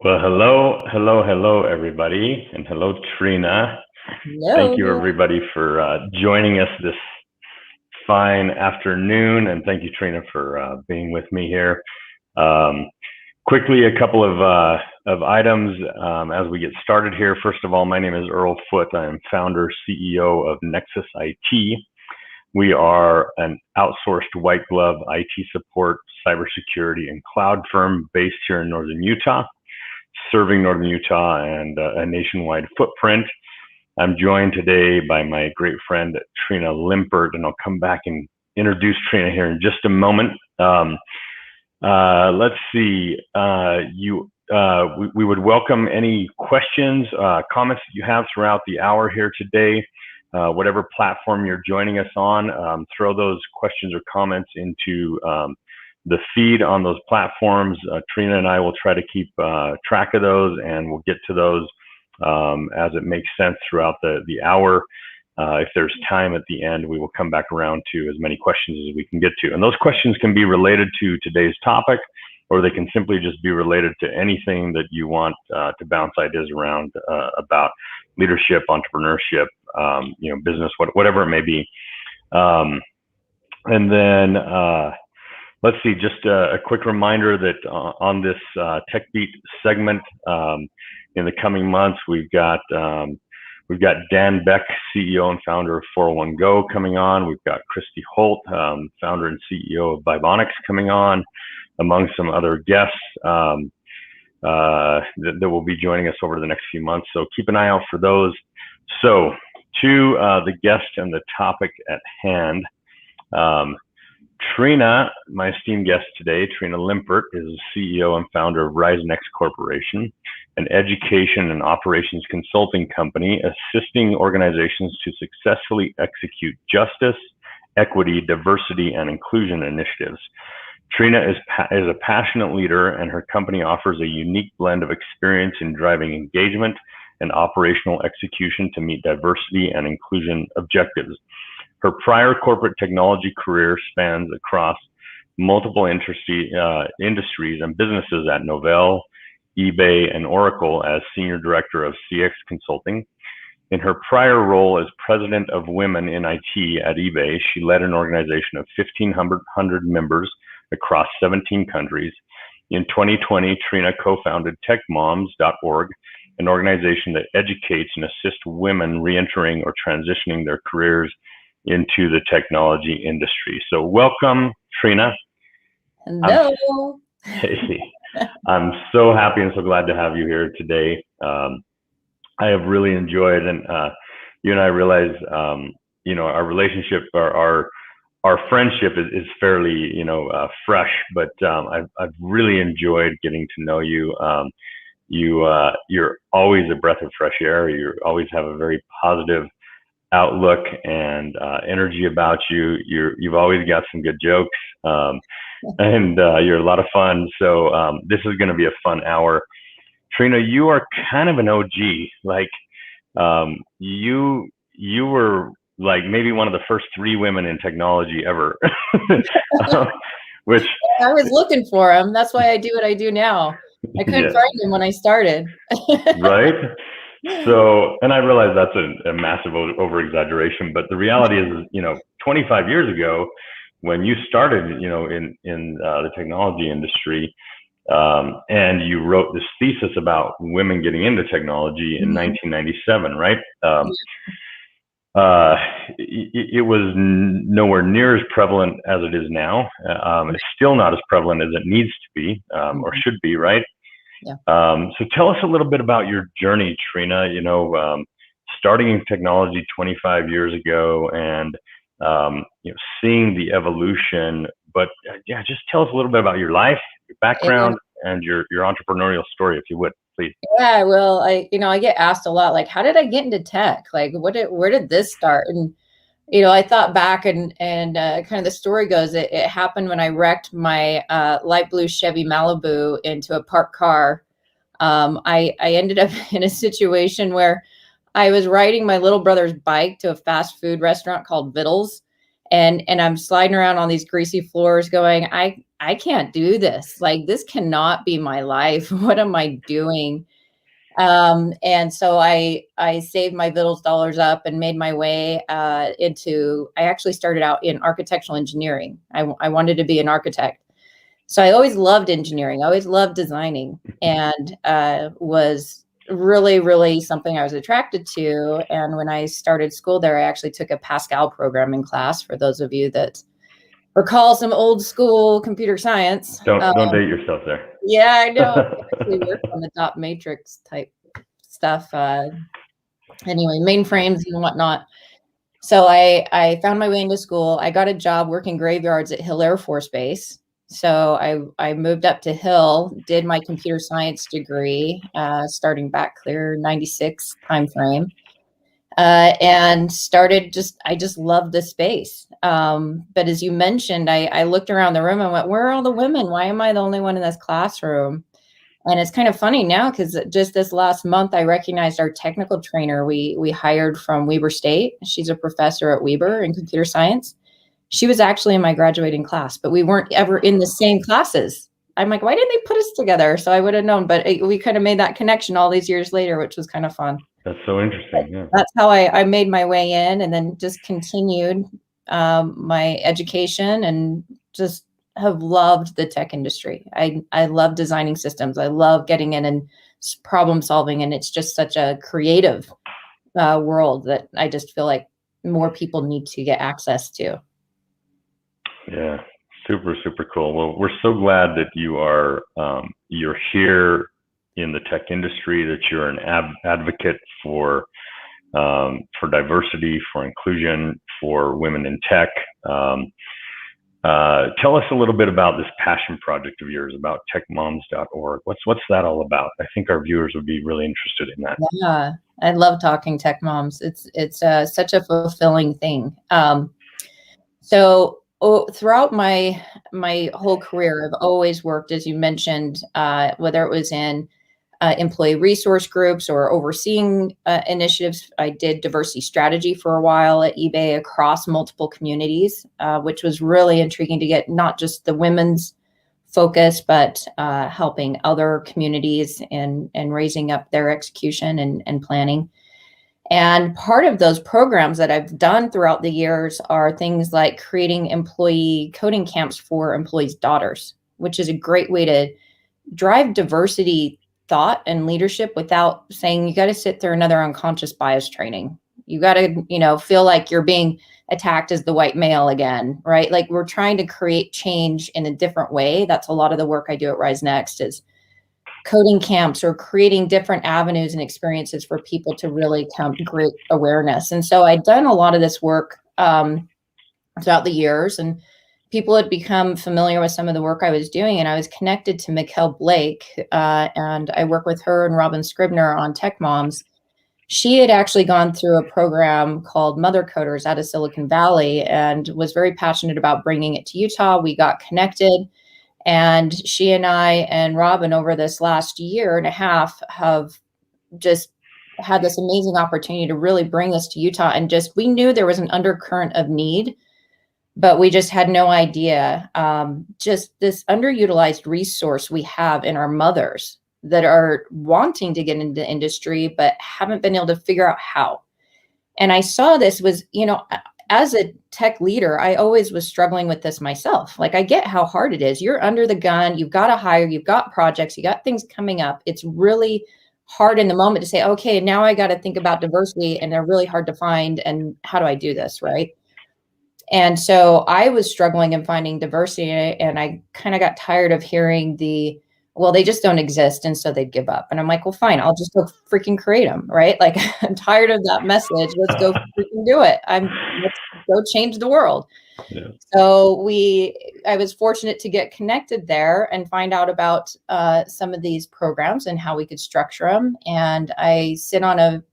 Well, hello, everybody, and hello, Trina. Thank you, No. everybody, for joining us this fine afternoon, and thank you, Trina, for being with me here. Um, Quickly, a couple of items as we get started here. First of all, my name is Earl Foote. I am founder, CEO of Nexus IT. We are an outsourced white glove IT support, cybersecurity, and cloud firm based here in Northern Utah, serving Northern Utah and a nationwide footprint. I'm joined today by my great friend, Trina Limpert, and I'll come back and introduce Trina here in just a moment. Let's see. We would welcome any questions, comments that you have throughout the hour here today. Whatever platform you're joining us on, throw those questions or comments into the feed on those platforms. Trina and I will try to keep track of those, and we'll get to those as it makes sense throughout the hour. If there's time at the end, we will come back around to as many questions as we can get to. And those questions can be related to today's topic, or they can simply just be related to anything that you want to bounce ideas around about leadership, entrepreneurship, business, whatever it may be. And then let's see, just a quick reminder that on this Tech Beat segment in the coming months, we've got Dan Beck, CEO and founder of 401 Go, coming on. We've got Christy Holt, founder and CEO of Vibonics, coming on, among some other guests that will be joining us over the next few months. So keep an eye out for those. So to the guest and the topic at hand. Trina, my esteemed guest today, Trina Limpert, is the CEO and founder of RizeNext Corporation, an education and operations consulting company assisting organizations to successfully execute justice, equity, diversity, and inclusion initiatives. Trina is a passionate leader, and her company offers a unique blend of experience in driving engagement and operational execution to meet diversity and inclusion objectives. Her prior corporate technology career spans across multiple industries and businesses at Novell, eBay, and Oracle as Senior Director of CX Consulting. In her prior role as President of Women in IT at eBay, she led an organization of 1,500 members across 17 countries. In 2020, Trina co-founded techmoms.org, an organization that educates and assists women re-entering or transitioning their careers into the technology industry. So welcome, Trina. Hello. Hey, I'm so happy and so glad to have you here today. I have really enjoyed, and you and I realize, our relationship, our friendship is fairly, fresh, but I've really enjoyed getting to know you. You're always a breath of fresh air. You always have a very positive outlook and energy about you. You've always got some good jokes, and you're a lot of fun. So this is going to be a fun hour. Trina, you are kind of an OG. Like you were like maybe one of the first 3 women in technology ever, which I was looking for him. That's why I do what I do now. I couldn't find him when I started. Right. So, and I realize that's a massive over exaggeration, but the reality is, 25 years ago, when you started, in the technology industry, and you wrote this thesis about women getting into technology in 1997, right? It was nowhere near as prevalent as it is now. It's still not as prevalent as it needs to be, or should be, right? Yeah. So tell us a little bit about your journey, Trina, starting in technology 25 years ago and, seeing the evolution, but just tell us a little bit about your life, your background, and your entrepreneurial story, if you would, please. Yeah, well, I get asked a lot, like, how did I get into tech? Like, where did this start? And, I thought back and kind of the story goes, it happened when I wrecked my light blue Chevy Malibu into a parked car. I ended up in a situation where I was riding my little brother's bike to a fast food restaurant called Vittles. And I'm sliding around on these greasy floors going, I I can't do this. Like, this cannot be my life. What am I doing? And so I saved my Vittles dollars up and made my way I actually started out in architectural engineering. I wanted to be an architect. So I always loved engineering. I always loved designing, and was really, really something I was attracted to. And when I started school there, I actually took a Pascal programming class, for those of you that recall some old school computer science. Don't date yourself there. Yeah, I know. I actually worked on the dot matrix type stuff. Anyway, mainframes and whatnot. So I found my way into school. I got a job working graveyards at Hill Air Force Base. So I moved up to Hill, did my computer science degree, starting back clear 96 timeframe. And I just loved the space. But as you mentioned, I looked around the room and went, where are all the women? Why am I the only one in this classroom? And it's kind of funny now, because just this last month, I recognized our technical trainer we hired from Weber State. She's a professor at Weber in computer science. She was actually in my graduating class, but we weren't ever in the same classes. I'm like, why didn't they put us together? So I would have known, but we kind of made that connection all these years later, which was kind of fun. That's so interesting. Yeah. That's how I made my way in, and then just continued my education, and just have loved the tech industry. I love designing systems. I love getting in and problem solving. And it's just such a creative world that I just feel like more people need to get access to. Yeah. Super, super cool. Well, we're so glad that you're here in the tech industry, that you're an advocate for diversity, for inclusion, for women in tech. Tell us a little bit about this passion project of yours, about techmoms.org. What's that all about? I think our viewers would be really interested in that. Yeah, I love talking tech moms. It's such a fulfilling thing. Throughout my whole career, I've always worked, as you mentioned, whether it was in employee resource groups or overseeing initiatives. I did diversity strategy for a while at eBay across multiple communities, which was really intriguing to get not just the women's focus, but helping other communities and raising up their execution and planning. And part of those programs that I've done throughout the years are things like creating employee coding camps for employees' daughters, which is a great way to drive diversity thought and leadership without saying you got to sit through another unconscious bias training. You got to, feel like you're being attacked as the white male again, right? Like, we're trying to create change in a different way. That's a lot of the work I do at RizeNext, is coding camps or creating different avenues and experiences for people to really come to great awareness. And so I'd done a lot of this work throughout the years, and people had become familiar with some of the work I was doing, and I was connected to Mikkel Blake, and I work with her and Robin Scribner on Tech Moms. She had actually gone through a program called Mother Coders out of Silicon Valley and was very passionate about bringing it to Utah. We got connected, and she and I and Robin over this last year and a half have just had this amazing opportunity to really bring this to Utah. And we knew there was an undercurrent of need, but we just had no idea. Just this underutilized resource we have in our mothers that are wanting to get into the industry, but haven't been able to figure out how. And I saw this was, as a tech leader, I always was struggling with this myself. Like, I get how hard it is. You're under the gun. You've got to hire. You've got projects. You got things coming up. It's really hard in the moment to say, okay, now I got to think about diversity, and they're really hard to find. And how do I do this, right? And so I was struggling in finding diversity, and I kind of got tired of hearing well, they just don't exist, and so they'd give up. And I'm like, well, fine, I'll just go freaking create them, right? Like, I'm tired of that message. Let's go freaking do it. Let's go change the world. Yeah. So I was fortunate to get connected there and find out about some of these programs and how we could structure them. And I sit on a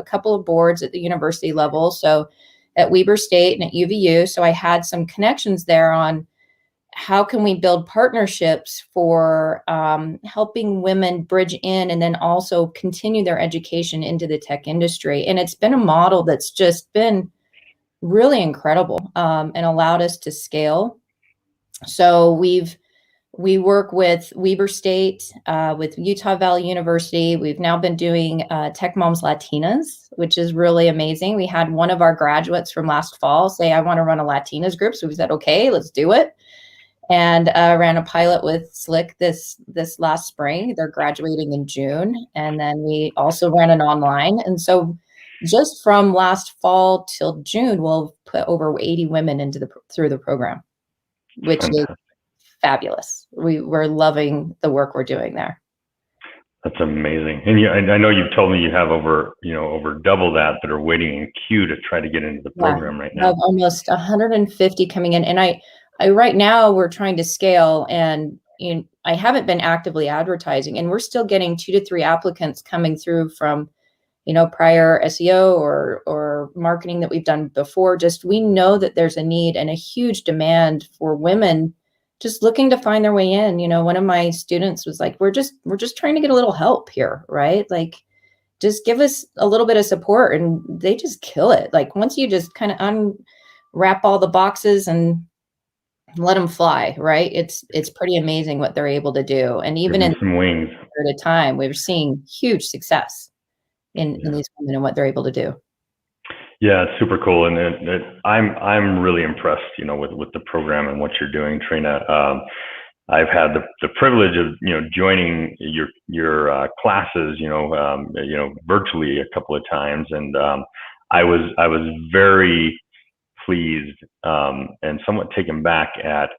couple of boards at the university level, so at Weber State and at UVU. So I had some connections there on how can we build partnerships for helping women bridge in and then also continue their education into the tech industry. And it's been a model that's just been really incredible and allowed us to scale. So we've We work with Weber State, with Utah Valley University. We've now been doing Tech Moms Latinas, which is really amazing. We had one of our graduates from last fall say, I want to run a Latinas group. So we said, okay, let's do it. And ran a pilot with Slick this last spring. They're graduating in June. And then we also ran an online. And so just from last fall till June, we'll put over 80 women through the program, which is fabulous. We're loving the work we're doing there. That's amazing. And I know you've told me you have over double that are waiting in queue to try to get into the program right now. I have almost 150 coming in. And I right now we're trying to scale, and I haven't been actively advertising, and we're still getting 2 to 3 applicants coming through from, prior SEO or marketing that we've done before. Just, we know that there's a need and a huge demand for women just looking to find their way in. One of my students was like, we're just trying to get a little help here, right? Like, just give us a little bit of support. And they just kill it. Like, once you just kind of unwrap all the boxes and let them fly, right? It's pretty amazing what they're able to do. And even in some wings at a time, we're seeing huge success in these women and what they're able to do. Yeah, it's super cool, and I'm really impressed, with the program and what you're doing, Trina. I've had the privilege of joining your classes, virtually a couple of times, and I was very pleased and somewhat taken back at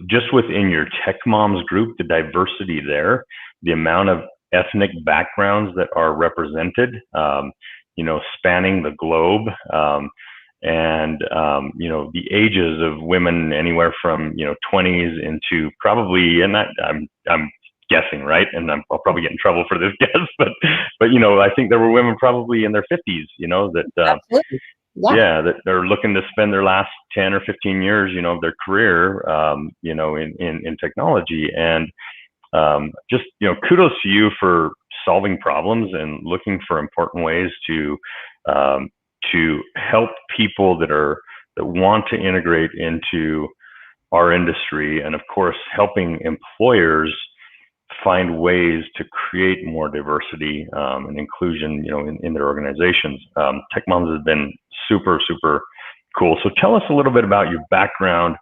just within your Tech Moms group, the diversity there, the amount of ethnic backgrounds that are represented, spanning the globe, and the ages of women anywhere from 20s into probably, and I'm guessing, right, and I'll probably get in trouble for this guess, but I think there were women probably in their 50s, that that they're looking to spend their last 10 or 15 years, of their career, in technology. And just kudos to you for solving problems and looking for important ways to help people that want to integrate into our industry, and of course helping employers find ways to create more diversity and inclusion in their organizations. Tech Moms has been super cool. So tell us a little bit about your background.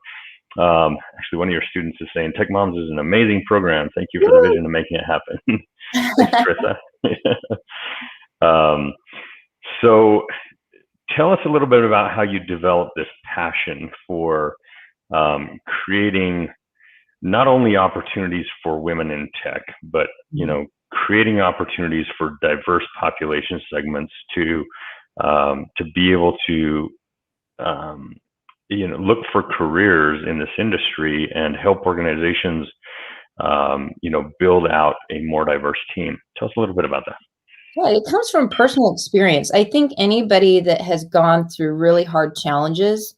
Actually, one of your students is saying Tech Moms is an amazing program. Thank you for the vision of making it happen. Thanks, Trissa. So tell us a little bit about how you developed this passion for creating not only opportunities for women in tech, but creating opportunities for diverse population segments to be able to look for careers in this industry and help organizations, build out a more diverse team. Tell us a little bit about that. Yeah, it comes from personal experience. I think anybody that has gone through really hard challenges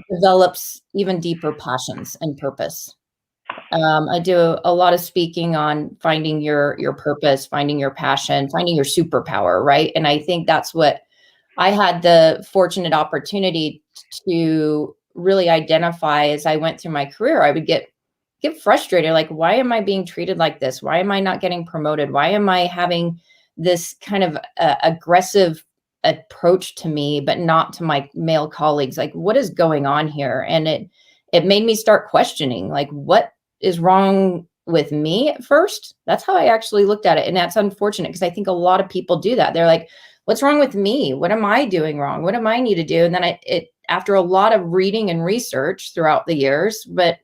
develops even deeper passions and purpose. I do a lot of speaking on finding your purpose, finding your passion, finding your superpower, right? And I think that's what I had the fortunate opportunity to really identify as I went through my career. I would get frustrated, like, why am I being treated like this? Why am I not getting promoted? Why am I having this kind of aggressive approach to me, but not to my male colleagues? Like, what is going on here? And it made me start questioning, like, what is wrong with me at first? That's how I actually looked at it. And that's unfortunate, because I think a lot of people do that. They're like, what's wrong with me? What am I doing wrong? What am I need to do? And then after a lot of reading and research throughout the years, but,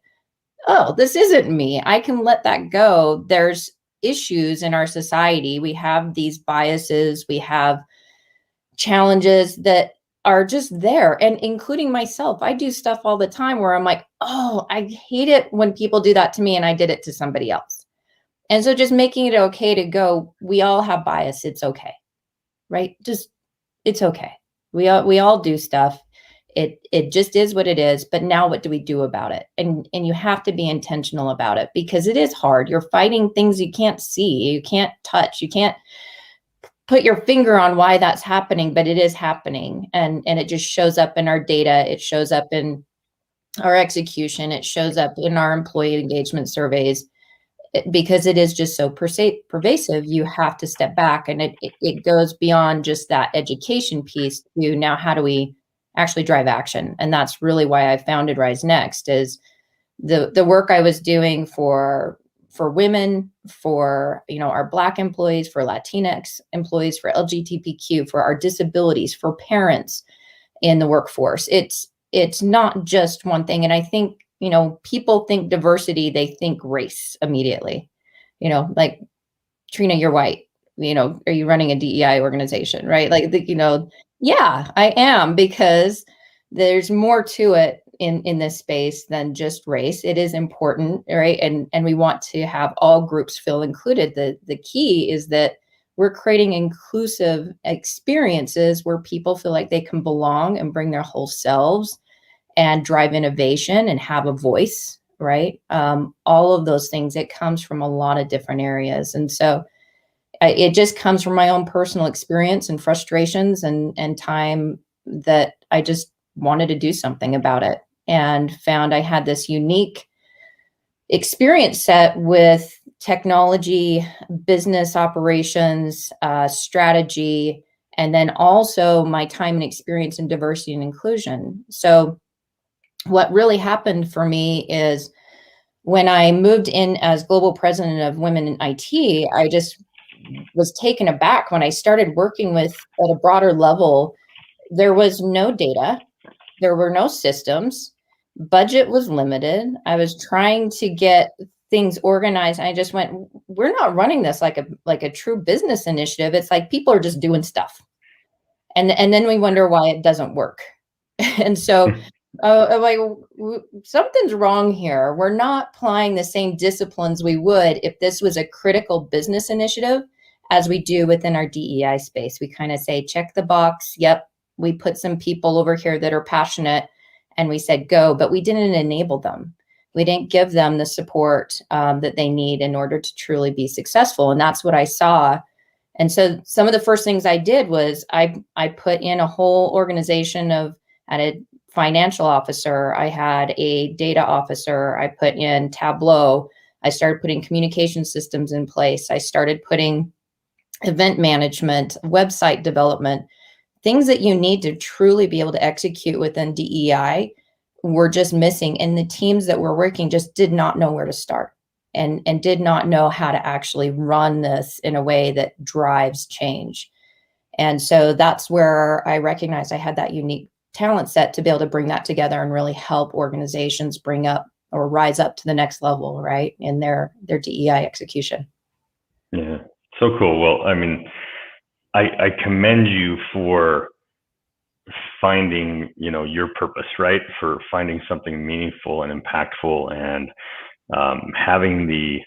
oh, this isn't me. I can let that go. There's issues in our society. We have these biases. We have challenges that are just there, and including myself. I do stuff all the time where I'm like, oh, I hate it when people do that to me and I did it to somebody else. And so just making it okay to go, we all have bias. It's okay. Right? Just, it's okay. We all do stuff. It just is what it is. But now what do we do about it? And you have to be intentional about it, because it is hard. You're fighting things you can't see, you can't touch, you can't put your finger on why that's happening, but it is happening. And it just shows up in our data. It shows up in our execution. It shows up in our employee engagement surveys. Because it is just so pervasive, you have to step back, and it goes beyond just that education piece to now how do we actually drive action. And that's really why I founded RizeNext, is the work I was doing for women, for our Black employees, for Latinx employees, for LGBTQ, for our disabilities, for parents in the workforce. It's not just one thing. And I think people think diversity, they think race immediately. Like, Trina, you're white. Are you running a DEI organization, right? Like, yeah, I am, because there's more to it in this space than just race. It is important, right? And we want to have all groups feel included. The key is that we're creating inclusive experiences where people feel like they can belong and bring their whole selves and drive innovation and have a voice, right? All of those things, it comes from a lot of different areas. And so it just comes from my own personal experience and frustrations and time that I just wanted to do something about it, and found I had this unique experience set with technology, business operations, strategy, and then also my time and experience in diversity and inclusion. So what really happened for me is when I moved in as global president of Women in IT, I just was taken aback when I started working with at a broader level. There was no data, there were no systems, budget was limited. I was trying to get things organized. I just went, we're not running this like a true business initiative. It's like people are just doing stuff. And then we wonder why it doesn't work. And so like, something's wrong here. We're not applying the same disciplines we would if this was a critical business initiative as we do within our DEI space. We kind of say, check the box. Yep. We put some people over here that are passionate, and we said, go, but we didn't enable them. We didn't give them the support that they need in order to truly be successful. And that's what I saw. And so some of the first things I did was I put in a whole organization at a financial officer, I had a data officer, I put in Tableau, I started putting communication systems in place, I started putting event management, website development, things that you need to truly be able to execute within DEI were just missing. And the teams that were working just did not know where to start and did not know how to actually run this in a way that drives change. And so that's where I recognized I had that unique talent set to be able to bring that together and really help organizations bring up or rise up to the next level, right, in their DEI execution. Yeah, so cool. Well, I mean, I commend you for finding, your purpose, right? For finding something meaningful and impactful, and having the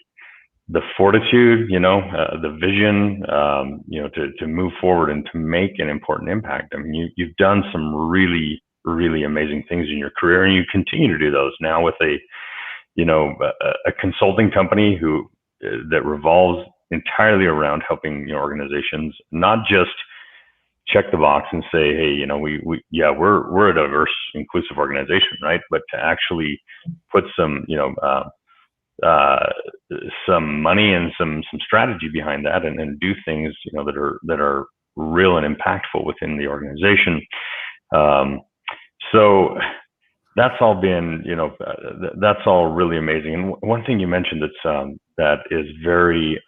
fortitude, the vision, to move forward and to make an important impact. I mean, you've done some really, really amazing things in your career, and you continue to do those now with a consulting company that revolves entirely around helping organizations not just check the box and say, hey, we're a diverse, inclusive organization, right? But to actually put some money and some strategy behind that, and do things that are real and impactful within the organization. So that's all been that's all really amazing. And one thing you mentioned that is very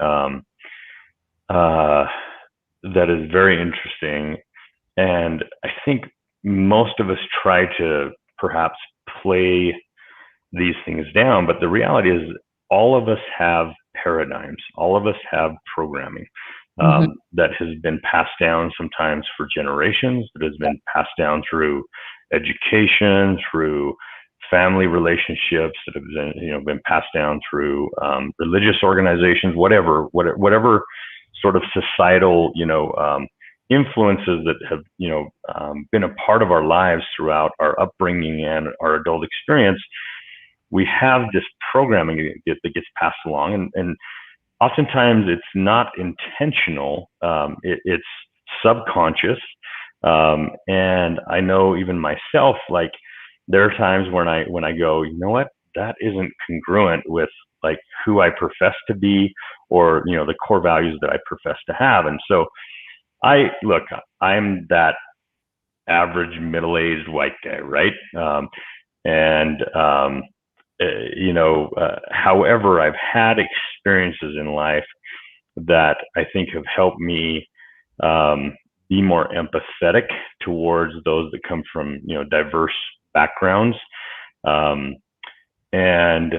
interesting, and I think most of us try to perhaps play these things down, but the reality is all of us have paradigms, all of us have programming that has been passed down sometimes for generations, that has been passed down through education, through family relationships, that have been passed down through religious organizations, whatever sort of societal influences that have been a part of our lives throughout our upbringing and our adult experience. We have this programming that gets passed along, and oftentimes it's not intentional. It's subconscious. And I know even myself, like, there are times when I go, you know what, that isn't congruent with like who I profess to be, or the core values that I profess to have. And so I'm that average middle-aged white guy, right? And however, I've had experiences in life that I think have helped me be more empathetic towards those that come from diverse backgrounds, and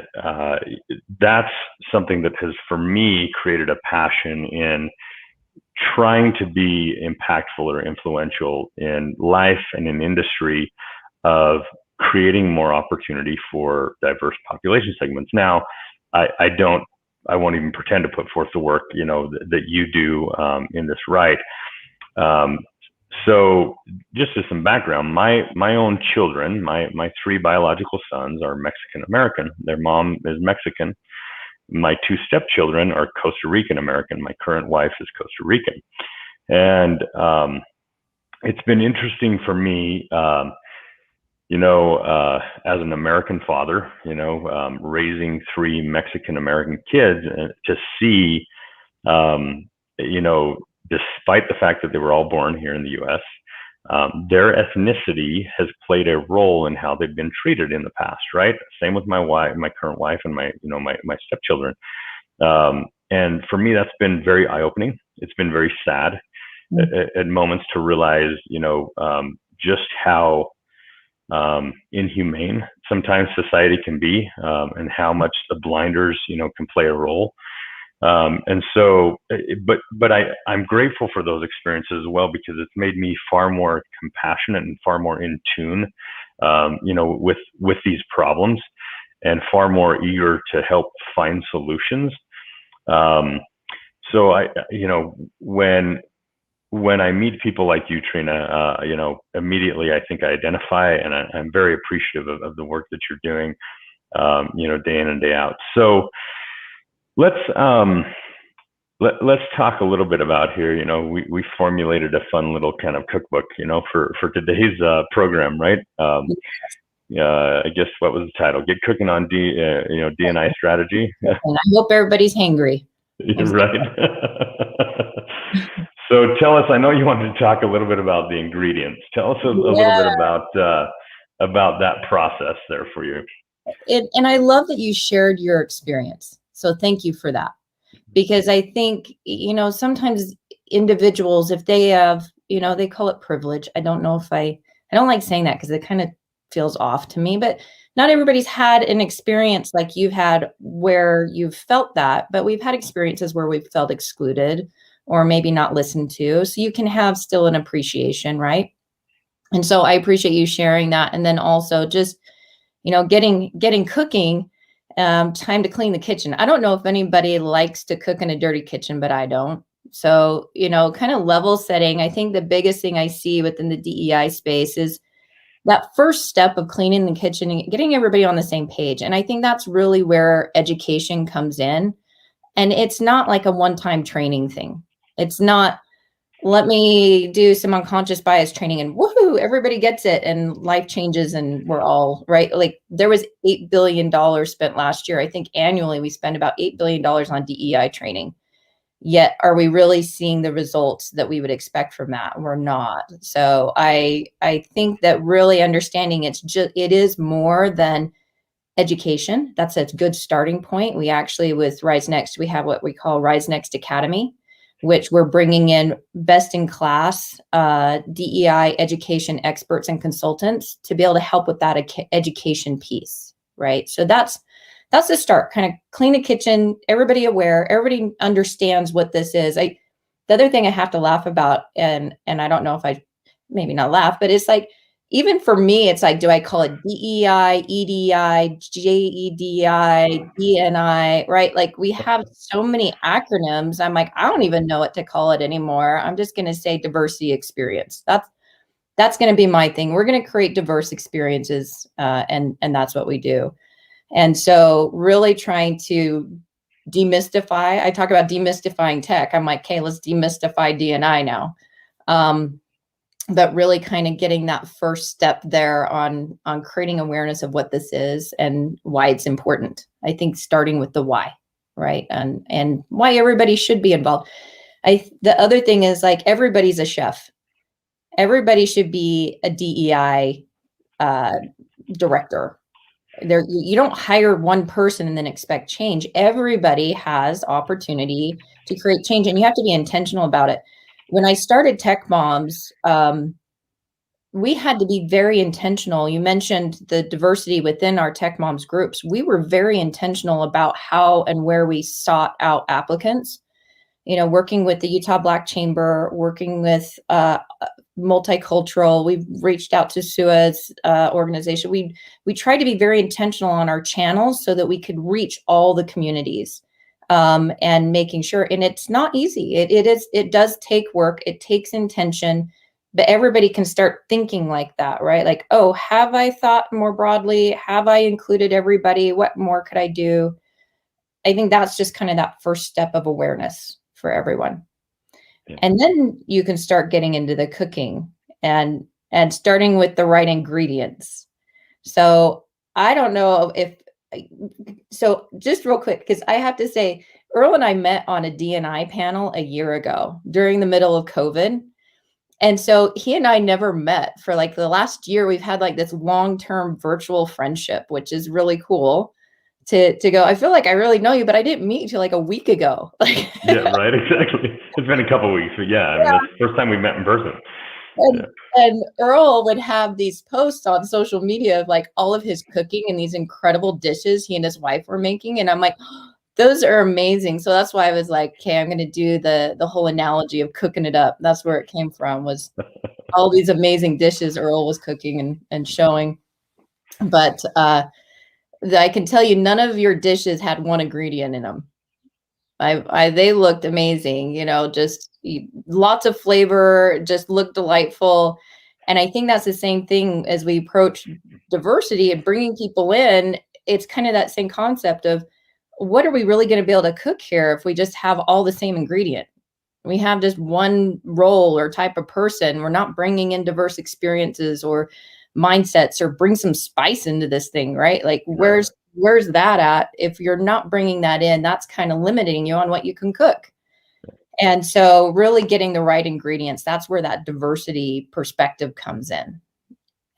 that's something that has, for me, created a passion in trying to be impactful or influential in life and in industry, of creating more opportunity for diverse population segments. Now, I won't even pretend to put forth the work that you do in this, right? So just as some background, my own children, my three biological sons are Mexican American. Their mom is Mexican. My two stepchildren are Costa Rican American. My current wife is Costa Rican. And it's been interesting for me, as an American father, raising three Mexican American kids, to see, despite the fact that they were all born here in the U.S., their ethnicity has played a role in how they've been treated in the past, right? Same with my wife, my current wife, and my stepchildren. And for me, that's been very eye-opening. It's been very sad at moments to realize, just how inhumane sometimes society can be, and how much the blinders, can play a role. And so, but I'm grateful for those experiences as well, because it's made me far more compassionate and far more in tune, with these problems, and far more eager to help find solutions. So when I meet people like you, Trina, immediately I think I identify, and I'm very appreciative of the work that you're doing, day in and day out. So let's talk a little bit about here. We formulated a fun little kind of cookbook, for today's program, right? I guess, what was the title? Get Cooking on D&I Strategy. And I hope everybody's hangry. Right. So tell us, I know you wanted to talk a little bit about the ingredients. Tell us a little bit about that process there for you. And I love that you shared your experience. So thank you for that. Because I think, sometimes individuals, if they have, they call it privilege. I don't know if I don't like saying that, because it kind of feels off to me, but not everybody's had an experience like you've had where you've felt that, but we've had experiences where we've felt excluded or maybe not listened to. So you can have still an appreciation, right? And so I appreciate you sharing that. And then also just, getting cooking, time to clean the kitchen. I don't know if anybody likes to cook in a dirty kitchen, but I don't. So, kind of level setting. I think the biggest thing I see within the DEI space is that first step of cleaning the kitchen and getting everybody on the same page. And I think that's really where education comes in. And it's not like a one-time training thing. It's not, let me do some unconscious bias training and woohoo, everybody gets it and life changes and we're all right. Like, there was $8 billion spent last year. I think annually we spend about $8 billion on DEI training. Yet, are we really seeing the results that we would expect from that? We're not. So I think that really understanding it is more than education. That's a good starting point. We actually, with RizeNext, we have what we call RizeNext Academy, which we're bringing in best in class DEI education experts and consultants to be able to help with that education piece, right? So that's the start. Kind of clean the kitchen, everybody aware, everybody understands what this is. The other thing I have to laugh about, and I don't know if maybe not laugh, but it's like, even for me, it's like, do I call it DEI, EDI, JEDI, D&I, right? Like, we have so many acronyms. I'm like, I don't even know what to call it anymore. I'm just going to say diversity experience. That's going to be my thing. We're going to create diverse experiences, and that's what we do. And so really trying to demystify, I talk about demystifying tech. I'm like, okay, let's demystify D&I now. but really kind of getting that first step there on creating awareness of what this is and why it's important. I think starting with the why, right? And why everybody should be involved. The other thing is, like, everybody's a chef. Everybody should be a DEI director. You don't hire one person and then expect change. Everybody has opportunity to create change, and you have to be intentional about it. When I started Tech Moms, we had to be very intentional. You mentioned the diversity within our Tech Moms groups. We were very intentional about how and where we sought out applicants. Working with the Utah Black Chamber, working with multicultural. We've reached out to SUA's organization. We tried to be very intentional on our channels so that we could reach all the communities, and making sure. And it's not easy. It does take work. It takes intention. But everybody can start thinking like that, right? Like, oh, have I thought more broadly? Have I included everybody? What more could I do? I think that's just kind of that first step of awareness for everyone. Yeah. And then you can start getting into the cooking and starting with the right ingredients. So I don't know so just real quick, because I have to say, Earl and I met on a D&I panel a year ago during the middle of COVID. And so he and I never met for like the last year. We've had like this long-term virtual friendship, which is really cool to go. I feel like I really know you, but I didn't meet you like a week ago. Yeah, right. Exactly. It's been a couple of weeks, but yeah, I mean, that's the first time we met in person. And Earl would have these posts on social media of like all of his cooking and these incredible dishes he and his wife were making. And I'm like, oh, those are amazing. So that's why I was like, okay, I'm going to do the whole analogy of cooking it up. That's where it came from, was all these amazing dishes Earl was cooking and showing. But I can tell you, none of your dishes had one ingredient in them. They looked amazing, just lots of flavor, just looked delightful. And I think that's the same thing as we approach diversity and bringing people in. It's kind of that same concept of, what are we really going to be able to cook here if we just have all the same ingredient? We have just one role or type of person. We're not bringing in diverse experiences or mindsets, or bring some spice into this thing, right? Like, where's that at? If you're not bringing that in, that's kind of limiting you on what you can cook. And so really getting the right ingredients, that's where that diversity perspective comes in.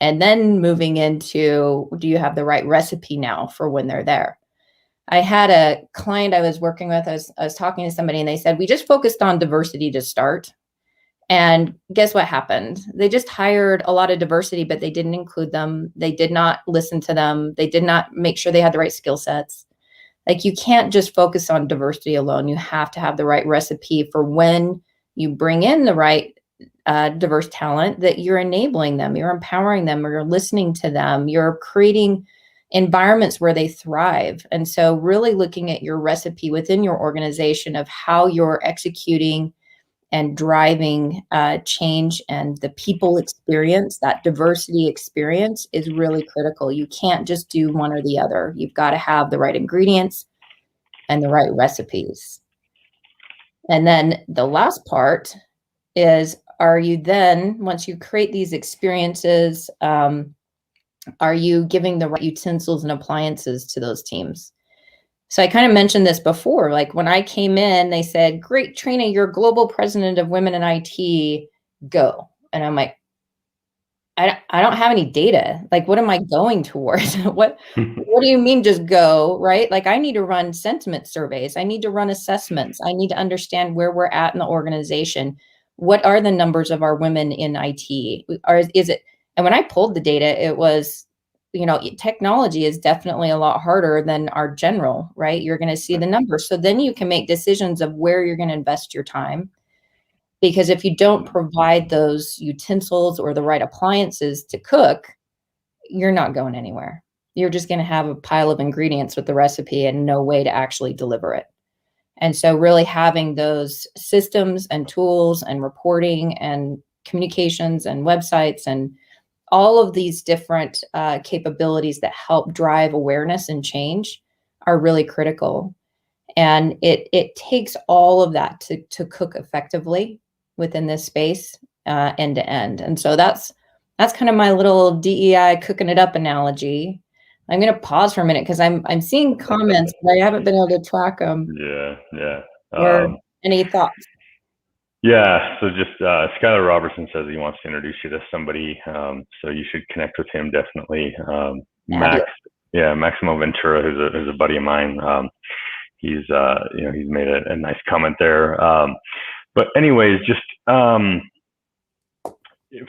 And then moving into, do you have the right recipe now for when they're there? I had a client I was working with, I was talking to somebody, and they said, we just focused on diversity to start. And guess what happened? They just hired a lot of diversity, but they didn't include them. They did not listen to them. They did not make sure they had the right skill sets. Like, you can't just focus on diversity alone. You have to have the right recipe for when you bring in the right diverse talent, that you're enabling them, you're empowering them, or you're listening to them, you're creating environments where they thrive. And so really looking at your recipe within your organization of how you're executing and driving change, and the people experience, that diversity experience, is really critical. You can't just do one or the other. You've got to have the right ingredients and the right recipes. And then the last part is, are you then, once you create these experiences, are you giving the right utensils and appliances to those teams? So I kind of mentioned this before, like when I came in, they said, great, Trina, you're global president of women in IT, go. And I'm like, I don't have any data. Like, what am I going towards? What do you mean just go, right? Like, I need to run sentiment surveys. I need to run assessments. I need to understand where we're at in the organization. What are the numbers of our women in IT? Or is it, and when I pulled the data, it was, technology is definitely a lot harder than our general, right? You're going to see the numbers. So then you can make decisions of where you're going to invest your time. Because if you don't provide those utensils or the right appliances to cook, you're not going anywhere. You're just going to have a pile of ingredients with the recipe and no way to actually deliver it. And so really having those systems and tools and reporting and communications and websites and all of these different capabilities that help drive awareness and change are really critical. And it takes all of that to cook effectively within this space. end to end. And so that's kind of my little DEI cooking it up analogy. I'm going to pause for a minute because I'm seeing comments, but I haven't been able to track them. Yeah. Or any thoughts? Yeah, so just Skylar Robertson says he wants to introduce you to somebody, so you should connect with him definitely. Maximo Ventura, who's a buddy of mine. He's he's made a nice comment there. But anyways, just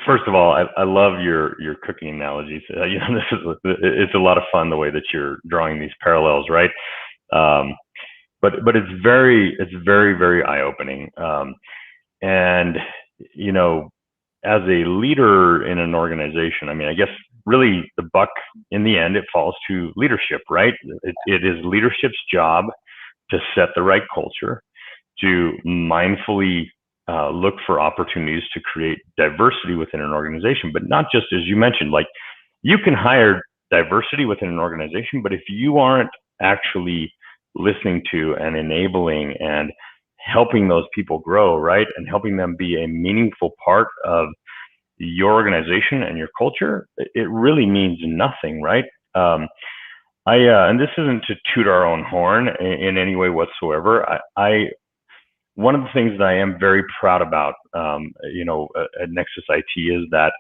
first of all, I love your cooking analogies. It's a lot of fun the way that you're drawing these parallels, right? But it's very very eye opening. And, as a leader in an organization, I mean, I guess really the buck in the end, it falls to leadership, right? It is leadership's job to set the right culture, to mindfully look for opportunities to create diversity within an organization, but not just, as you mentioned, like you can hire diversity within an organization, but if you aren't actually listening to and enabling and helping those people grow, right, and helping them be a meaningful part of your organization and your culture, it really means nothing, right? And this isn't to toot our own horn in any way whatsoever. One of the things that I am very proud about, at Nexus IT is that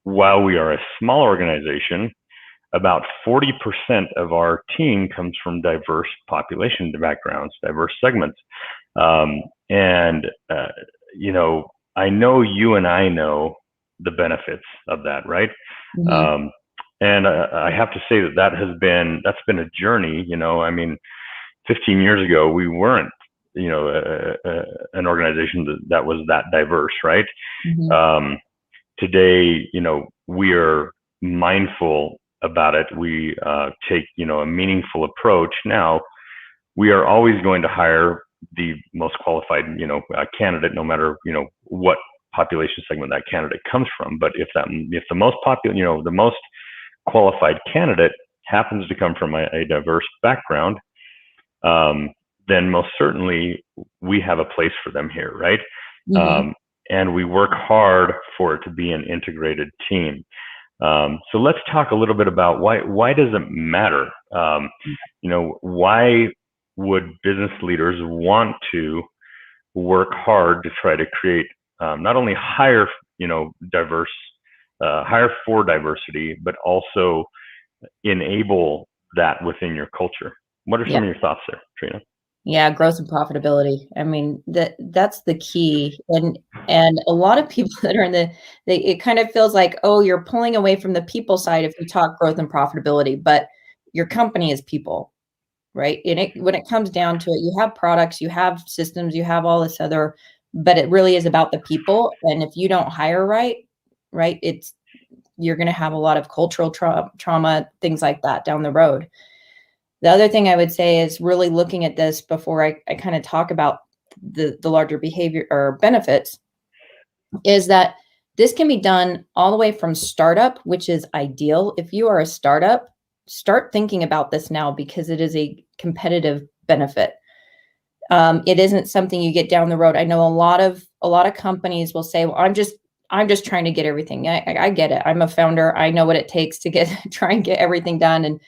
while we are a small organization, about 40% of our team comes from diverse population backgrounds, diverse segments. I know you and I know the benefits of that, right? Mm-hmm. And I have to say that's been a journey. I mean, 15 years ago, we weren't, an organization that was that diverse, right? Mm-hmm. Today, we are mindful about it. We take, a meaningful approach. Now, we are always going to hire the most qualified, candidate, no matter, what population segment that candidate comes from. But if the most popular, the most qualified candidate happens to come from a diverse background, then most certainly we have a place for them here, right? Mm-hmm. And we work hard for it to be an integrated team. So let's talk a little bit about why does it matter? Why would business leaders want to work hard to try to create not only hire for diversity, but also enable that within your culture? What are some of your thoughts there, Trina? Yeah, growth and profitability. I mean, that's the key. And a lot of people that are it kind of feels like, oh, you're pulling away from the people side if you talk growth and profitability, but your company is people, right? And when it comes down to it, you have products, you have systems, you have all this other, but it really is about the people. And if you don't hire right, you're going to have a lot of cultural trauma, things like that down the road. The other thing I would say is really looking at this before I kind of talk about the larger behavior or benefits, is that this can be done all the way from startup, which is ideal. If you are a startup, start thinking about this now because it is a competitive benefit. It isn't something you get down the road. I know a lot of companies will say, well, I'm just trying to get everything. I get it. I'm a founder. I know what it takes to try and get everything done. And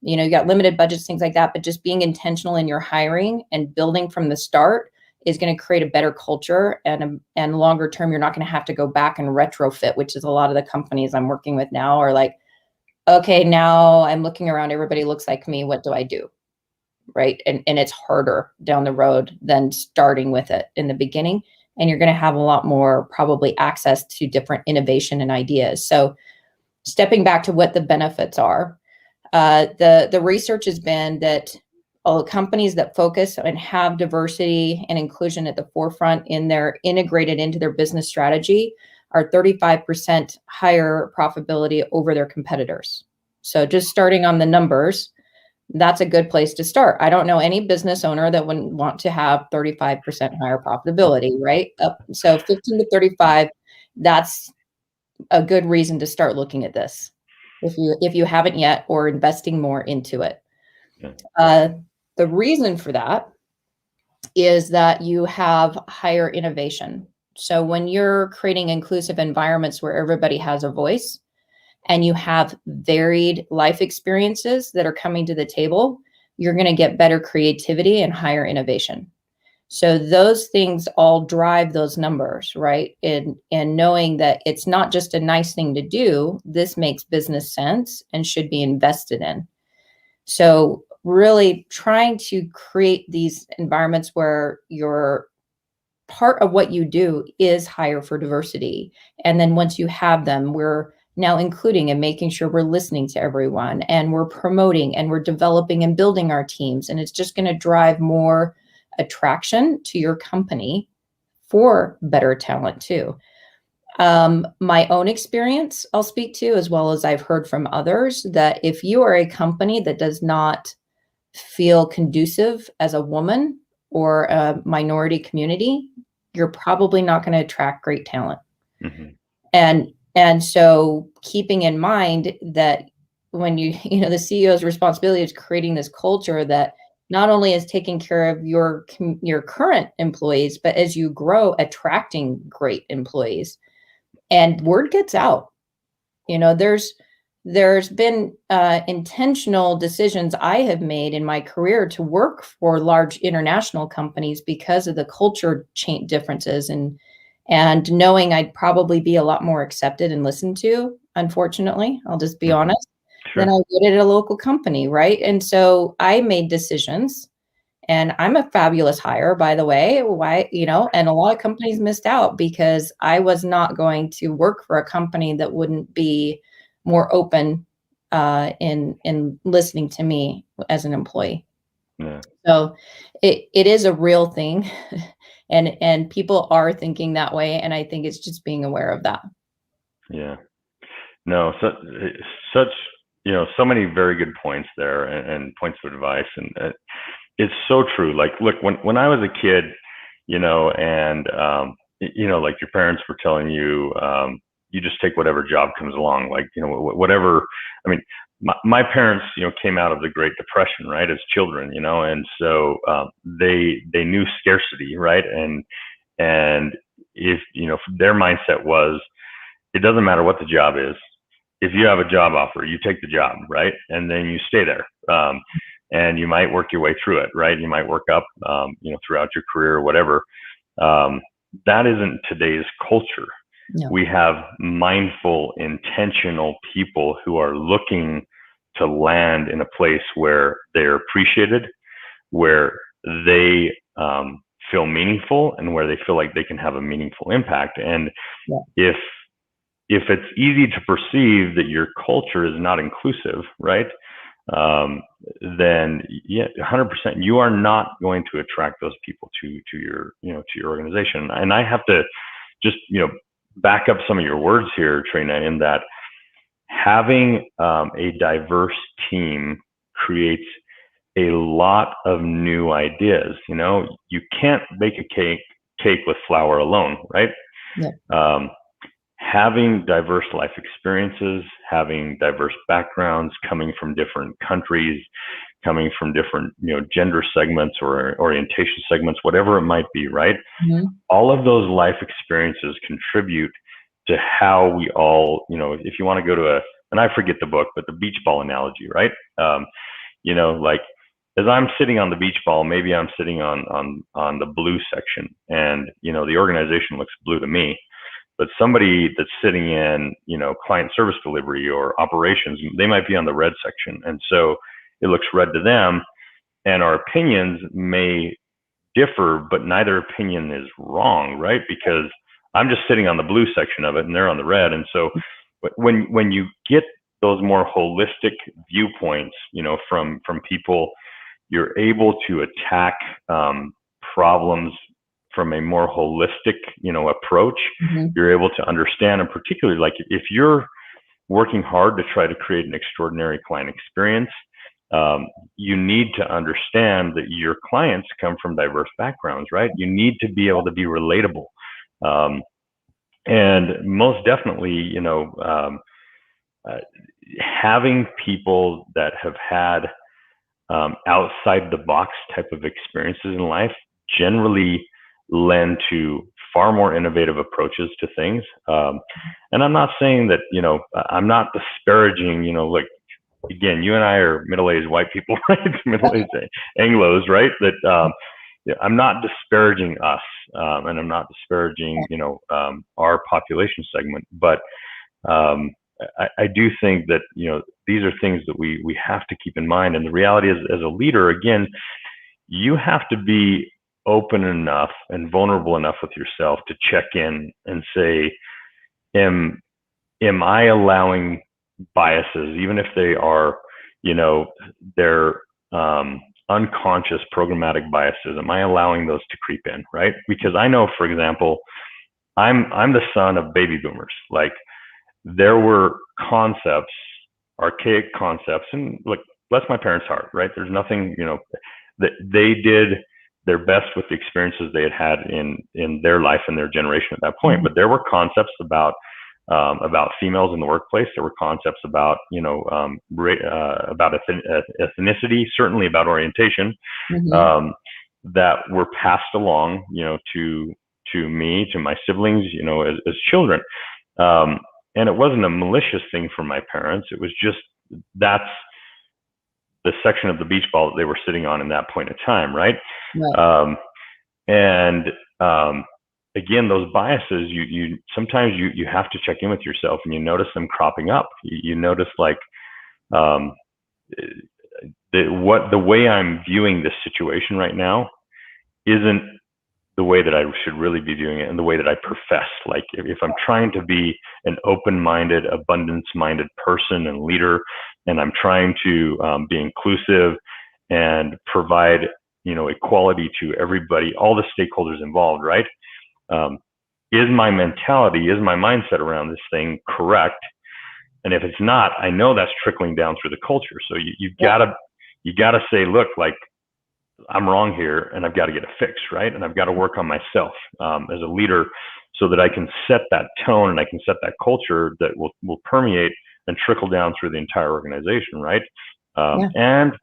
you got limited budgets, things like that, but just being intentional in your hiring and building from the start is going to create a better culture, and longer term, you're not going to have to go back and retrofit, which is a lot of the companies I'm working with now are like, okay, now I'm looking around, everybody looks like me. What do I do? Right. And it's harder down the road than starting with it in the beginning. And you're going to have a lot more probably access to different innovation and ideas. So stepping back to what the benefits are, the research has been that all companies that focus and have diversity and inclusion at the forefront integrated into their business strategy are 35% higher profitability over their competitors. So just starting on the numbers, that's a good place to start. I don't know any business owner that wouldn't want to have 35% higher profitability, right? So 15 to 35, that's a good reason to start looking at this if you haven't yet, or investing more into it. The reason for that is that you have higher innovation. So when you're creating inclusive environments where everybody has a voice and you have varied life experiences that are coming to the table, you're going to get better creativity and higher innovation. So those things all drive those numbers, right? And knowing that it's not just a nice thing to do, this makes business sense and should be invested in. So really trying to create these environments where your part of what you do is hire for diversity. And then once you have them, we're now including and making sure we're listening to everyone, and we're promoting and we're developing and building our teams. And it's just going to drive more attraction to your company for better talent too. My own experience I'll speak to, as well as I've heard from others, that if you are a company that does not feel conducive as a woman or a minority community, you're probably not going to attract great talent. Mm-hmm. And so keeping in mind that when the CEO's responsibility is creating this culture that not only is taking care of your current employees, but as you grow, attracting great employees, and word gets out. There's been intentional decisions I have made in my career to work for large international companies because of the culture differences and knowing I'd probably be a lot more accepted and listened to, unfortunately, I'll just be honest, than I would at a local company, right? And so I made decisions, and I'm a fabulous hire, by the way. Why, and a lot of companies missed out because I was not going to work for a company that wouldn't be more open in listening to me as an employee. Yeah. So it is a real thing, and people are thinking that way, and I think it's just being aware of that. Yeah. No, such so many very good points there, and points of advice, and it's so true. Like, look, when I was a kid, and like your parents were telling you, you just take whatever job comes along, like, whatever. I mean, my parents, came out of the Great Depression, right, as children, and so they knew scarcity, right, and if their mindset was, it doesn't matter what the job is. If you have a job offer, you take the job, right, and then you stay there. And you might work your way through it, right? You might work up, throughout your career or whatever. That isn't today's culture. No. We have mindful, intentional people who are looking to land in a place where they're appreciated, where they feel meaningful, and where they feel like they can have a meaningful impact. And if it's easy to perceive that your culture is not inclusive, right? Then 100%, you are not going to attract those people to your organization. And I have to just, back up some of your words here, Trina, in that having a diverse team creates a lot of new ideas. You can't bake a cake with flour alone, right? Yeah. Having diverse life experiences, having diverse backgrounds, coming from different countries, coming from different, gender segments or orientation segments, whatever it might be, right? Mm-hmm. All of those life experiences contribute to how we all, if you want to go to and I forget the book, but the beach ball analogy, right? Like, as I'm sitting on the beach ball, maybe I'm sitting on the blue section, and, the organization looks blue to me. But somebody that's sitting in, client service delivery or operations, they might be on the red section. And so it looks red to them, and our opinions may differ, but neither opinion is wrong, right? Because I'm just sitting on the blue section of it and they're on the red. And so when you get those more holistic viewpoints, from people, you're able to attack problems from a more holistic, approach. Mm-hmm. You're able to understand, and particularly, like, if you're working hard to try to create an extraordinary client experience, you need to understand that your clients come from diverse backgrounds, right? You need to be able to be relatable. And most definitely, having people that have had outside the box type of experiences in life generally lend to far more innovative approaches to things. And I'm not saying that, I'm not disparaging, like, again, you and I are middle-aged white people, right? Middle-aged Anglos, right? That I'm not disparaging us, and I'm not disparaging, our population segment, but I do think that, these are things that we have to keep in mind. And the reality is, as a leader, again, you have to be open enough and vulnerable enough with yourself to check in and say, am I allowing biases, even if they are, they're unconscious programmatic biases? Am I allowing those to creep in, right? Because I know, for example, I'm the son of baby boomers. Like, there were concepts, archaic concepts, and look, bless my parents' heart, right? There's nothing, that they did their best with the experiences they had in their life and their generation at that point. But there were concepts about females in the workplace. There were concepts about, about ethnicity, certainly about orientation, that were passed along, to me, to my siblings, as children. And it wasn't a malicious thing from my parents. It was just, that's the section of the beach ball that they were sitting on in that point in time, right? Again, those biases, you sometimes you have to check in with yourself, and you notice them cropping up. You notice, like, the way I'm viewing this situation right now isn't the way that I should really be doing it, and the way that I profess. Like, if I'm trying to be an open-minded, abundance-minded person and leader, and I'm trying to be inclusive and provide, equality to everybody, all the stakeholders involved, right? Is my mentality, is my mindset around this thing correct? And if it's not, I know that's trickling down through the culture. So you gotta say, look, like, I'm wrong here, and I've got to get it fixed, right? And I've got to work on myself as a leader, so that I can set that tone and I can set that culture that will permeate and trickle down through the entire organization, right? And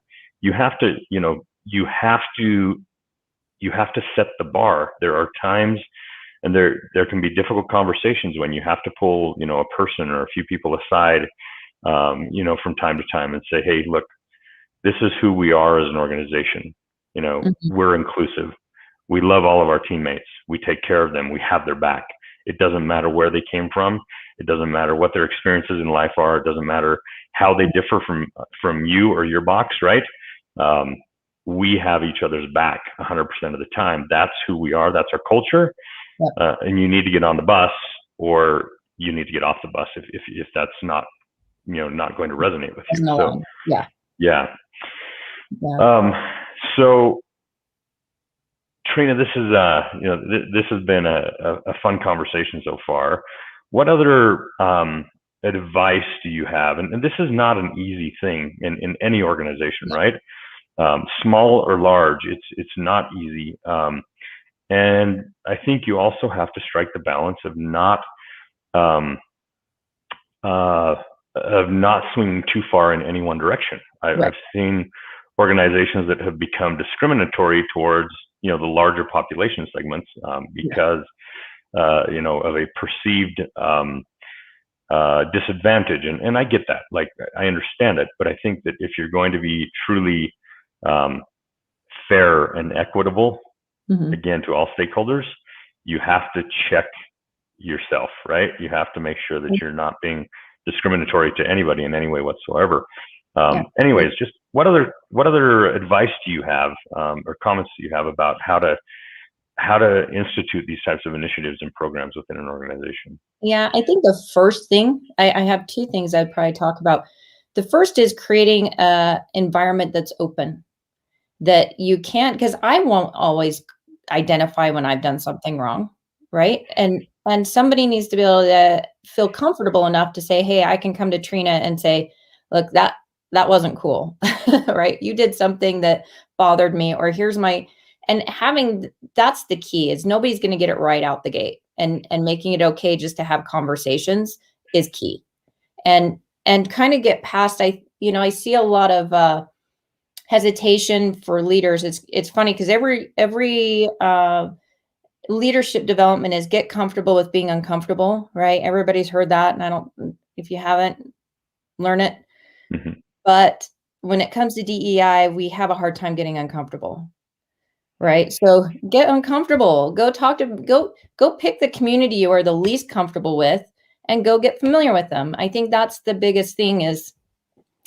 you have to, you have to set the bar. There are times, and there can be difficult conversations when you have to pull, a person or a few people aside, from time to time, and say, hey, look, this is who we are as an organization. We're inclusive. We love all of our teammates. We take care of them. We have their back. It doesn't matter where they came from. It doesn't matter what their experiences in life are. It doesn't matter how they differ from you or your box, right? We have each other's back 100% of the time. That's who we are. That's our culture. And you need to get on the bus, or you need to get off the bus if that's not, not going to resonate with you. So, so, Trina, this is this has been a fun conversation so far. What other advice do you have? And this is not an easy thing in any organization, right? Small or large, it's not easy. And I think you also have to strike the balance of not swinging too far in any one direction. I've seen organizations that have become discriminatory towards, the larger population segments because, of a perceived disadvantage. And I get that. Like, I understand it. But I think that if you're going to be truly fair and equitable, again, to all stakeholders, you have to check yourself, right? You have to make sure that you're not being discriminatory to anybody in any way whatsoever. Anyways, just what other advice do you have, or comments do you have about how to institute these types of initiatives and programs within an organization? Yeah, I think the first thing, I have two things I'd probably talk about. The first is creating an environment that's open, that you can't, because I won't always identify when I've done something wrong, right? And somebody needs to be able to feel comfortable enough to say, hey, I can come to Trina and say, look, that wasn't cool, right? You did something that bothered me, or that's the key, is nobody's going to get it right out the gate, and making it okay just to have conversations is key. And kind of get past, I see a lot of hesitation for leaders. It's funny because every leadership development is get comfortable with being uncomfortable, right? Everybody's heard that. And if you haven't, learn it. Mm-hmm. But when it comes to DEI, we have a hard time getting uncomfortable, right? So get uncomfortable, go pick the community you are the least comfortable with and go get familiar with them. I think that's the biggest thing, is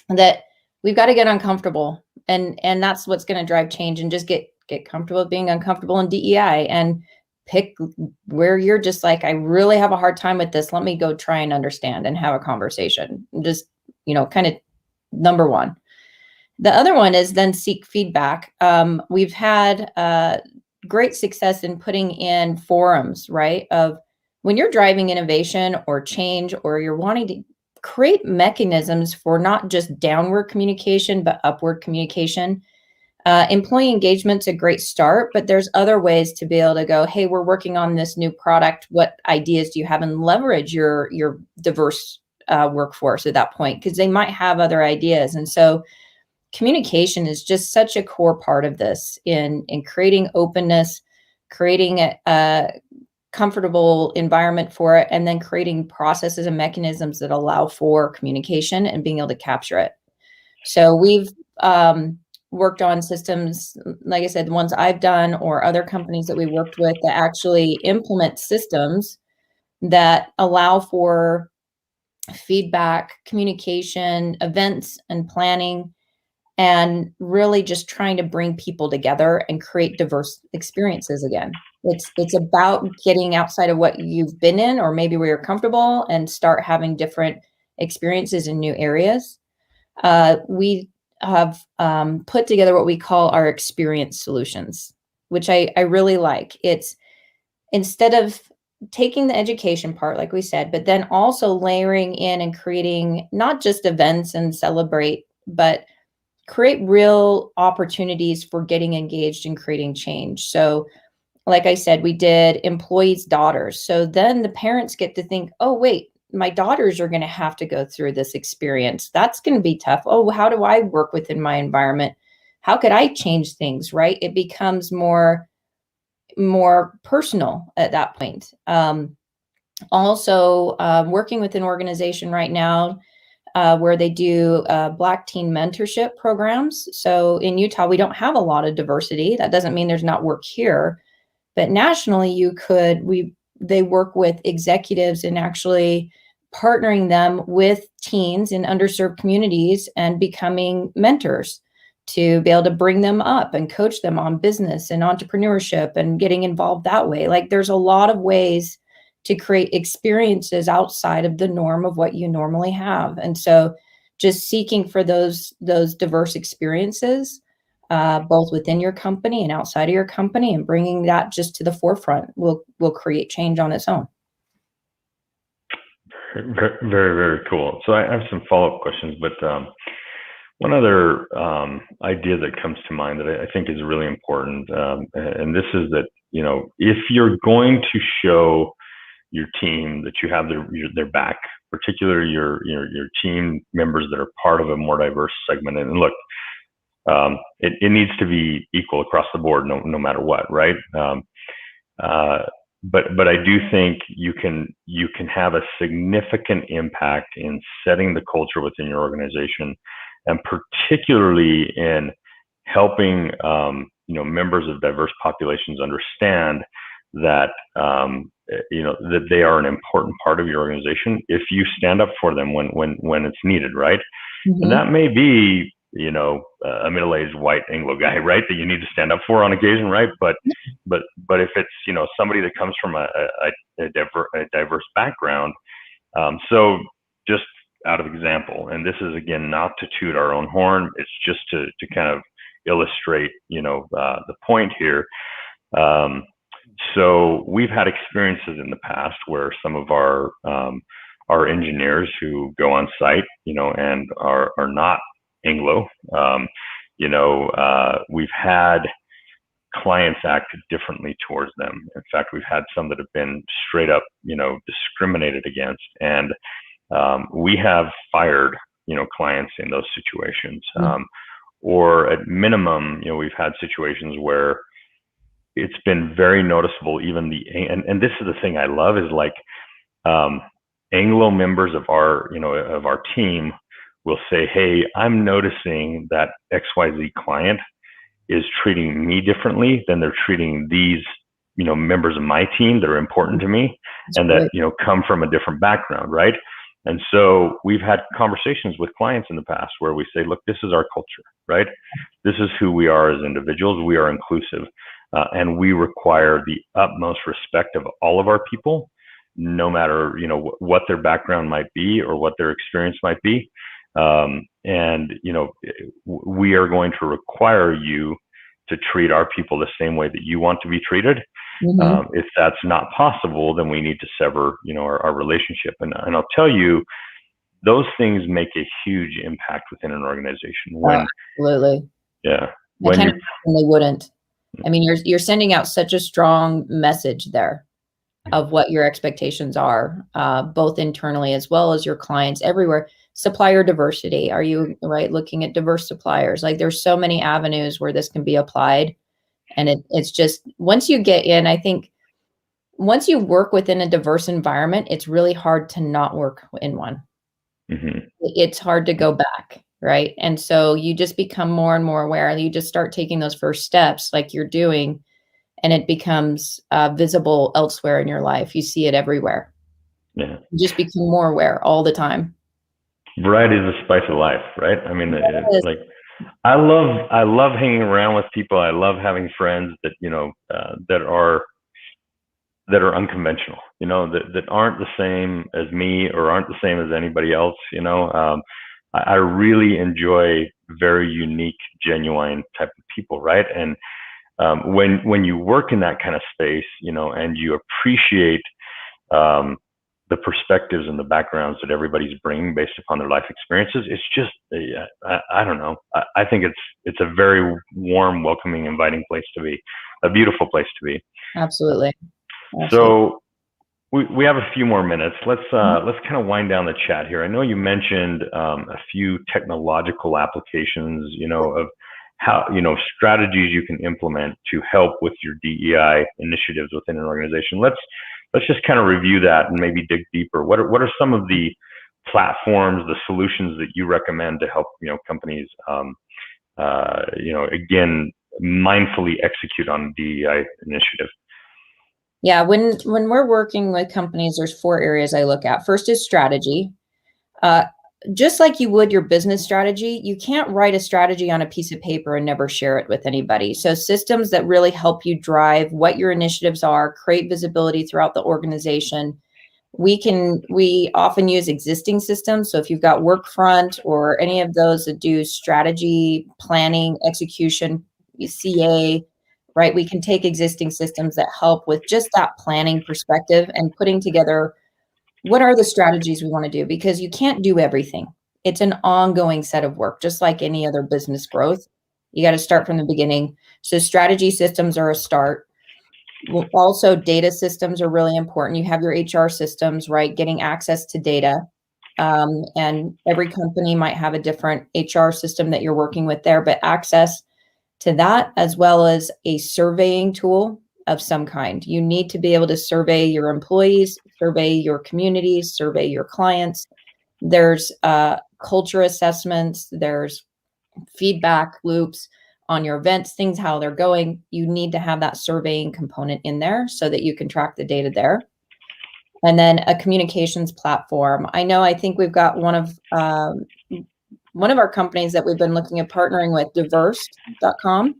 that we've got to get uncomfortable, and that's what's going to drive change. And just get comfortable with being uncomfortable in DEI, and pick where you're just like, I really have a hard time with this. Let me go try and understand and have a conversation. Just, kind of number one. The other one is then seek feedback. We've had great success in putting in forums, right? Of when you're driving innovation or change, or you're wanting to create mechanisms for not just downward communication, but upward communication. Employee engagement's a great start, but there's other ways to be able to go, hey, we're working on this new product. What ideas do you have? And leverage your diverse workforce at that point, because they might have other ideas. And so communication is just such a core part of this in creating openness, creating a comfortable environment for it, and then creating processes and mechanisms that allow for communication and being able to capture it. So we've worked on systems, like I said, the ones I've done or other companies that we worked with, that actually implement systems that allow for feedback, communication, events, and planning, and really just trying to bring people together and create diverse experiences again. It's about getting outside of what you've been in, or maybe where you're comfortable, and start having different experiences in new areas. We have put together what we call our experience solutions, which I really like. It's, instead of taking the education part, like we said, but then also layering in and creating not just events and celebrate, but create real opportunities for getting engaged and creating change. So like I said, we did employees' daughters. So then the parents get to think, oh, wait, my daughters are going to have to go through this experience. That's going to be tough. Oh, how do I work within my environment? How could I change things, right? It becomes more personal at that point. Also, working with an organization right now where they do Black teen mentorship programs. So in Utah, we don't have a lot of diversity. That doesn't mean there's not work here, but nationally, they work with executives and actually partnering them with teens in underserved communities and becoming mentors to be able to bring them up and coach them on business and entrepreneurship and getting involved that way. Like, there's a lot of ways to create experiences outside of the norm of what you normally have. And so just seeking for those diverse experiences, both within your company and outside of your company, and bringing that just to the forefront will create change on its own. Very, very, very cool. So I have some follow-up questions, but one other idea that comes to mind that I think is really important, and this is that, if you're going to show your team that you have their back, particularly your team members that are part of a more diverse segment. And look, it needs to be equal across the board, no matter what, right? But I do think you can have a significant impact in setting the culture within your organization, and particularly in helping members of diverse populations understand that that they are an important part of your organization if you stand up for them when it's needed, right? Mm-hmm. And that may be a middle-aged white Anglo guy, right, that you need to stand up for on occasion, right? But if it's somebody that comes from a diverse background, so just out of example, and this is again not to toot our own horn, it's just to kind of illustrate the point here. So we've had experiences in the past where some of our engineers who go on site, and are not Anglo, we've had clients act differently towards them. In fact, we've had some that have been straight up, discriminated against, and we have fired, clients in those situations. Or at minimum, we've had situations where it's been very noticeable. Even and this is the thing I love is like Anglo members of our team will say, hey, I'm noticing that XYZ client is treating me differently than they're treating these, members of my team that are important to me and that, come from a different background, right? And so we've had conversations with clients in the past where we say, look, this is our culture, right? This is who we are as individuals. We are inclusive, and we require the utmost respect of all of our people, no matter, what their background might be or what their experience might be. And, we are going to require you to treat our people the same way that you want to be treated. If that's not possible, then we need to sever, our relationship. And I'll tell you, those things make a huge impact within an organization. Absolutely. Yeah. When they wouldn't. I mean, you're sending out such a strong message there of what your expectations are, both internally as well as your clients everywhere. Supplier diversity. Are you looking at diverse suppliers? Like there's so many avenues where this can be applied. And it's just, once you get in, I think once you work within a diverse environment, it's really hard to not work in one. It's hard to go back, right? And so you just become more and more aware. You just start taking those first steps like you're doing, and it becomes visible elsewhere in your life. You see it everywhere. Yeah. You just become more aware all the time. Variety is the spice of life, right? I mean, it's like, I love hanging around with people. I love having friends that, that are unconventional, that aren't the same as me or aren't the same as anybody else. I really enjoy very unique, genuine type of people, right? And when you work in that kind of space, and you appreciate the perspectives and the backgrounds that everybody's bringing based upon their life experiences, it's just, I don't know. I think it's a very warm, welcoming, inviting place to be, a beautiful place to be. Absolutely. So we have a few more minutes. Let's kind of wind down the chat here. I know you mentioned a few technological applications, of how, strategies you can implement to help with your DEI initiatives within an organization. Let's just kind of review that and maybe dig deeper. What are some of the platforms, the solutions that you recommend to help, companies, again, mindfully execute on DEI initiative? Yeah, when we're working with companies, there's 4 areas I look at. First is strategy. Just like you would your business strategy, you can't write a strategy on a piece of paper and never share it with anybody. So systems that really help you drive what your initiatives are, create visibility throughout the organization. We often use existing systems. So if you've got Workfront or any of those that do strategy, planning, execution, CA, right? We can take existing systems that help with just that planning perspective and putting together what are the strategies we want to do, because you can't do everything. It's an ongoing set of work, just like any other business growth. You got to start from the beginning. So strategy systems are a start. Also, data systems are really important. You have your HR systems, right? Getting access to data. And every company might have a different HR system that you're working with there, but access to that, as well as a surveying tool of some kind. You need to be able to survey your employees, survey your communities, survey your clients. There's culture assessments, there's feedback loops on your events, things, how they're going. You need to have that surveying component in there so that you can track the data there. And then a communications platform. I think we've got one of our companies that we've been looking at partnering with, diverse.com,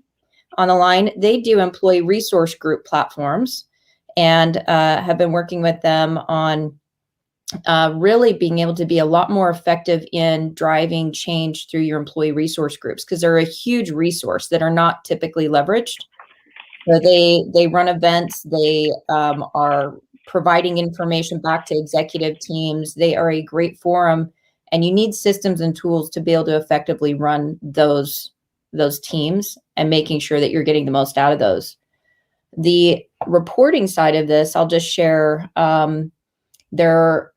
on the line. They do employee resource group platforms, and have been working with them on really being able to be a lot more effective in driving change through your employee resource groups, because they're a huge resource that are not typically leveraged. So they run events, they are providing information back to executive teams. They are a great forum, and you need systems and tools to be able to effectively run those teams and making sure that you're getting the most out of those. The reporting side of this, I'll just share, there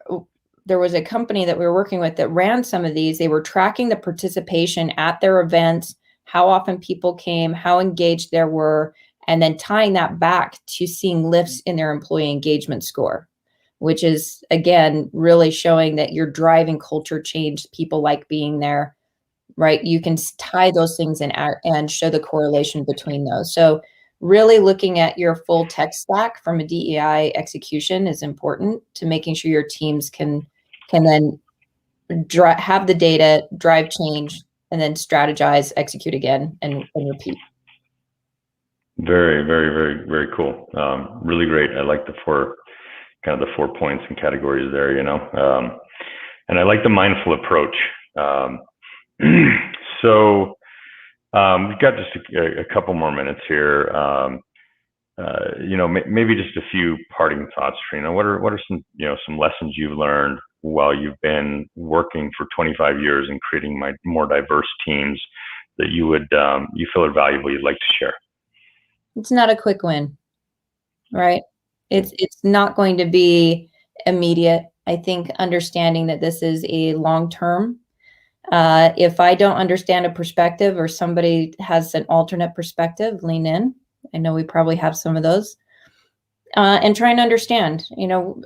was a company that we were working with that ran some of these. They were tracking the participation at their events, how often people came, how engaged they were, and then tying that back to seeing lifts in their employee engagement score, which is, again, really showing that you're driving culture change. People like being there, right? You can tie those things in and show the correlation between those. So really looking at your full tech stack from a DEI execution is important to making sure your teams can then have the data, drive change, and then strategize, execute again, and repeat. Very, very, very, very cool. Really great. I like the four points and categories there, and I like the mindful approach. So we've got just a couple more minutes here. Maybe just a few parting thoughts, Trina. What are some lessons you've learned while you've been working for 25 years and creating more diverse teams that you feel are valuable you'd like to share? It's not a quick win, right? It's not going to be immediate. I think understanding that this is a long-term. If I don't understand a perspective or somebody has an alternate perspective, lean in. I know we probably have some of those. And try and understand.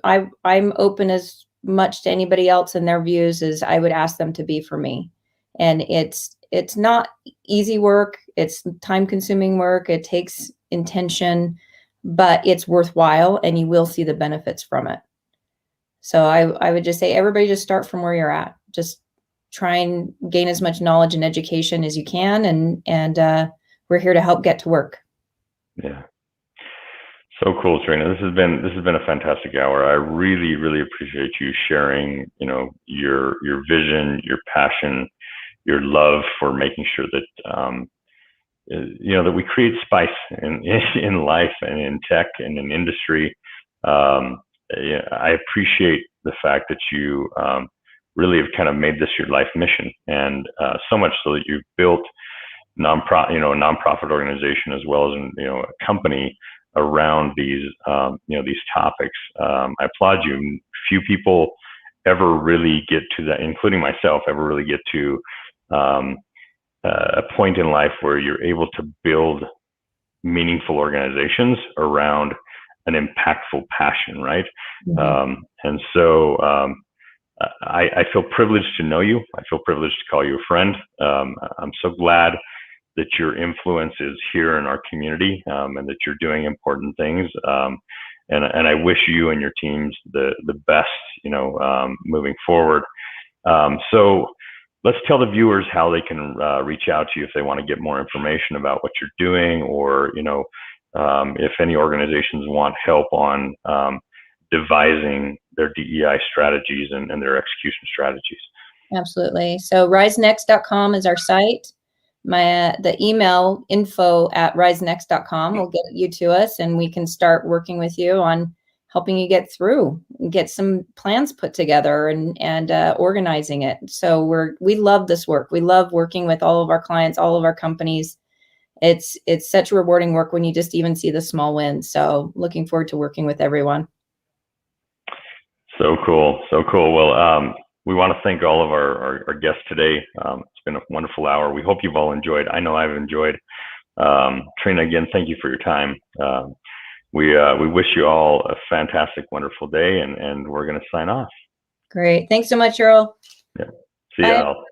I'm open as much to anybody else and their views as I would ask them to be for me. And it's not easy work. It's time-consuming work. It takes intention, but it's worthwhile, and you will see the benefits from it. So I would just say, everybody just start from where you're at. Just try and gain as much knowledge and education as you can, and we're here to help get to work. Yeah. So cool, Trina. This has been a fantastic hour. I really, really appreciate you sharing, your vision, your passion, your love for making sure that that we create spice in life and in tech and in industry. I appreciate the fact that you really have kind of made this your life mission, and so much so that you've built a nonprofit organization as well as a company around these topics. I applaud you. Few people ever really get to that, including myself, ever really get to a point in life where you're able to build meaningful organizations around an impactful passion, right? Mm-hmm. And so I feel privileged to know you. I feel privileged to call you a friend. I'm so glad that your influence is here in our community, and that you're doing important things. And I wish you and your teams the best, moving forward. So let's tell the viewers how they can reach out to you if they want to get more information about what you're doing, or if any organizations want help on devising their DEI strategies and their execution strategies. Absolutely. So RizeNext.com is our site. The email info@rizenext.com will get you to us, and we can start working with you on helping you get through, get some plans put together, and organizing it. So we love this work. We love working with all of our clients, all of our companies. It's such rewarding work when you just even see the small wins. So looking forward to working with everyone. So cool. So cool. Well, we want to thank all of our guests today. It's been a wonderful hour. We hope you've all enjoyed. I know I've enjoyed. Trina, again, thank you for your time. We wish you all a fantastic, wonderful day, and we're going to sign off. Great. Thanks so much, Earl. Yeah. See you all.